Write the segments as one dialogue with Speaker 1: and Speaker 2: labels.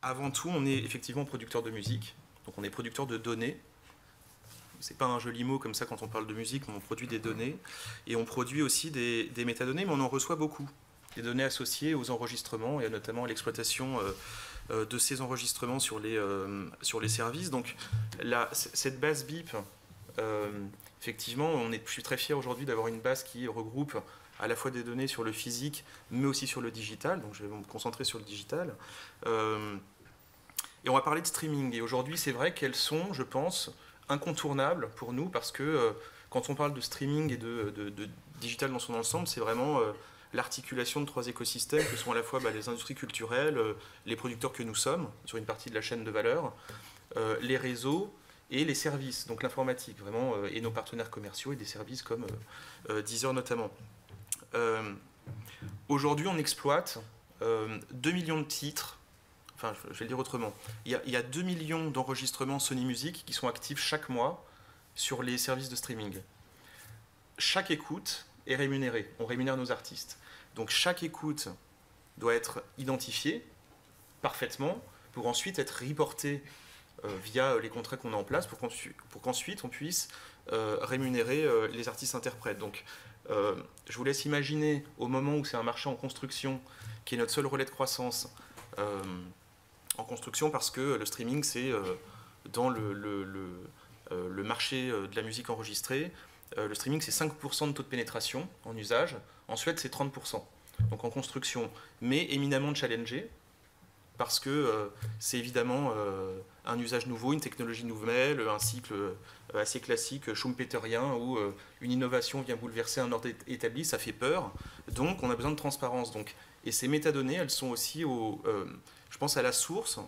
Speaker 1: Avant tout, on est effectivement producteur de musique, donc on est producteur de données. C'est pas un joli mot comme ça quand on parle de musique, mais on produit des données. Et on produit aussi des métadonnées, mais on en reçoit beaucoup. Des données associées aux enregistrements et notamment à l'exploitation de ces enregistrements sur les services. Donc cette base BIP, euh, effectivement, je suis très fier aujourd'hui d'avoir une base qui regroupe à la fois des données sur le physique, mais aussi sur le digital. Donc je vais me concentrer sur le digital. Et on va parler de streaming. Et aujourd'hui, c'est vrai qu'elles sont, je pense, incontournables pour nous parce que quand on parle de streaming et de digital dans son ensemble, c'est vraiment l'articulation de trois écosystèmes que sont à la fois les industries culturelles, les producteurs que nous sommes sur une partie de la chaîne de valeur, les réseaux et les services, donc l'informatique vraiment, et nos partenaires commerciaux et des services comme Deezer notamment. Aujourd'hui, on exploite 2 millions de titres. Enfin, je vais le dire autrement. Il y a 2 millions d'enregistrements Sony Music qui sont actifs chaque mois sur les services de streaming. Chaque écoute est rémunérée. On rémunère nos artistes. Donc chaque écoute doit être identifiée parfaitement pour ensuite être reportée via les contrats qu'on a en place pour qu'ensuite on puisse rémunérer les artistes interprètes. Donc je vous laisse imaginer au moment où c'est un marché en construction qui est notre seul relais de croissance en construction parce que le streaming c'est dans le marché de la musique enregistrée, le streaming c'est 5% de taux de pénétration en usage, en Suède c'est 30%, donc en construction, mais éminemment challengé parce que c'est évidemment un usage nouveau, une technologie nouvelle, un cycle assez classique, schumpeterien, où une innovation vient bouleverser un ordre établi, ça fait peur, donc on a besoin de transparence. Donc, et ces métadonnées, elles sont aussi, je pense, à la source,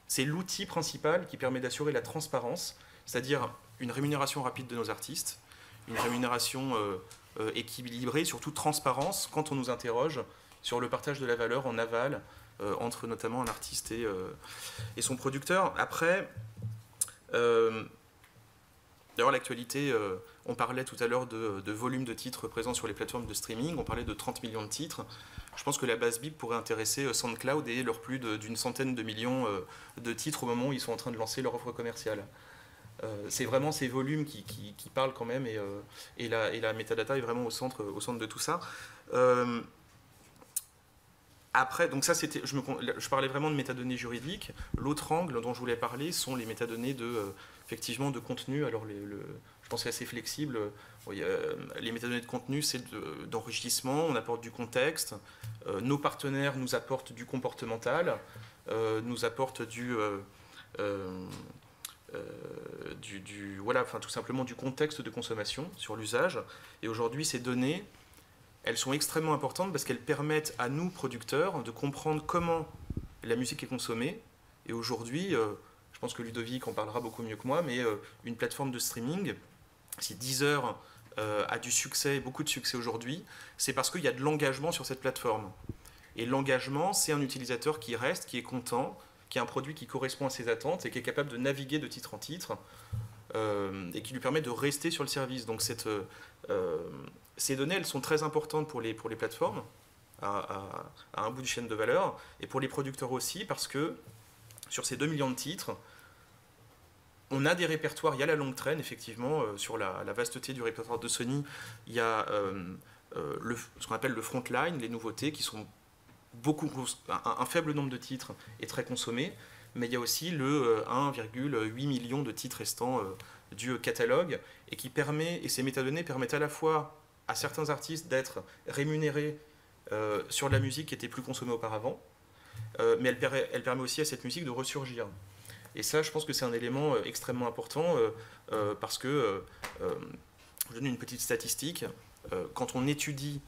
Speaker 1: c'est l'outil principal qui permet d'assurer la transparence, c'est-à-dire une rémunération rapide de nos artistes, une rémunération équilibrée, surtout transparence quand on nous interroge sur le partage de la valeur en aval, entre notamment un artiste et son producteur. Après, d'ailleurs l'actualité, on parlait tout à l'heure de volume de titres présents sur les plateformes de streaming, on parlait de 30 millions de titres. Je pense que la base BIP pourrait intéresser SoundCloud et leurs plus d'une centaine de millions de titres au moment où ils sont en train de lancer leur offre commerciale. C'est vraiment ces volumes qui parlent quand même et la metadata est vraiment au centre de tout ça. Après, donc ça, je parlais vraiment de métadonnées juridiques. L'autre angle dont je voulais parler sont les métadonnées effectivement, de contenu. Alors, je pense que c'est assez flexible. Les métadonnées de contenu, c'est d'enrichissement, on apporte du contexte. Nos partenaires nous apportent du comportemental, nous apportent voilà, enfin, tout simplement du contexte de consommation sur l'usage. Et aujourd'hui, ces données, elles sont extrêmement importantes parce qu'elles permettent à nous, producteurs, de comprendre comment la musique est consommée. Et aujourd'hui, je pense que Ludovic en parlera beaucoup mieux que moi, mais une plateforme de streaming, si Deezer a du succès, beaucoup de succès aujourd'hui, c'est parce qu'il y a de l'engagement sur cette plateforme. Et l'engagement, c'est un utilisateur qui reste, qui est content, qui a un produit qui correspond à ses attentes et qui est capable de naviguer de titre en titre et qui lui permet de rester sur le service. Donc ces données, elles sont très importantes pour les plateformes, à un bout du chaîne de valeur, et pour les producteurs aussi, parce que sur ces 2 millions de titres, on a des répertoires, il y a la longue traîne, effectivement, sur la vasteté du répertoire de Sony, il y a ce qu'on appelle le frontline, les nouveautés, qui sont un faible nombre de titres est très consommé, mais il y a aussi le 1,8 million de titres restants du catalogue, et ces métadonnées permettent à la fois à certains artistes d'être rémunérés sur de la musique qui était plus consommée auparavant, mais elle permet aussi à cette musique de ressurgir. Et ça, je pense que c'est un élément extrêmement important parce que, je donne une petite statistique, quand on étudie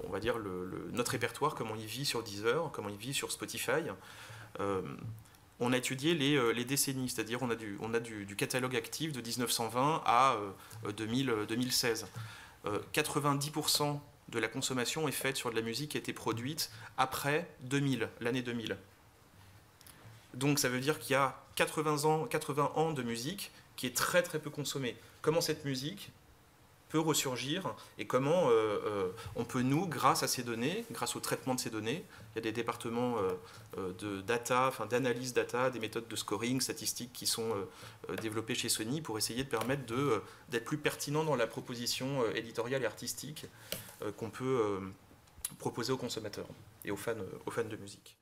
Speaker 1: on va dire notre répertoire, comment il vit sur Deezer, comment il vit sur Spotify, on a étudié les décennies, c'est-à-dire on a du catalogue actif de 1920 à 2016. 90% de la consommation est faite sur de la musique qui a été produite après 2000, l'année 2000. Donc ça veut dire qu'il y a 80 ans de musique qui est très très peu consommée. Comment cette musique peut peut ressurgir et comment on peut, nous, grâce à ces données, grâce au traitement de ces données, il y a des départements de data, enfin d'analyse data, des méthodes de scoring, statistiques qui sont développées chez Sony pour essayer de permettre d'être plus pertinent dans la proposition éditoriale et artistique qu'on peut proposer aux consommateurs et aux fans de musique.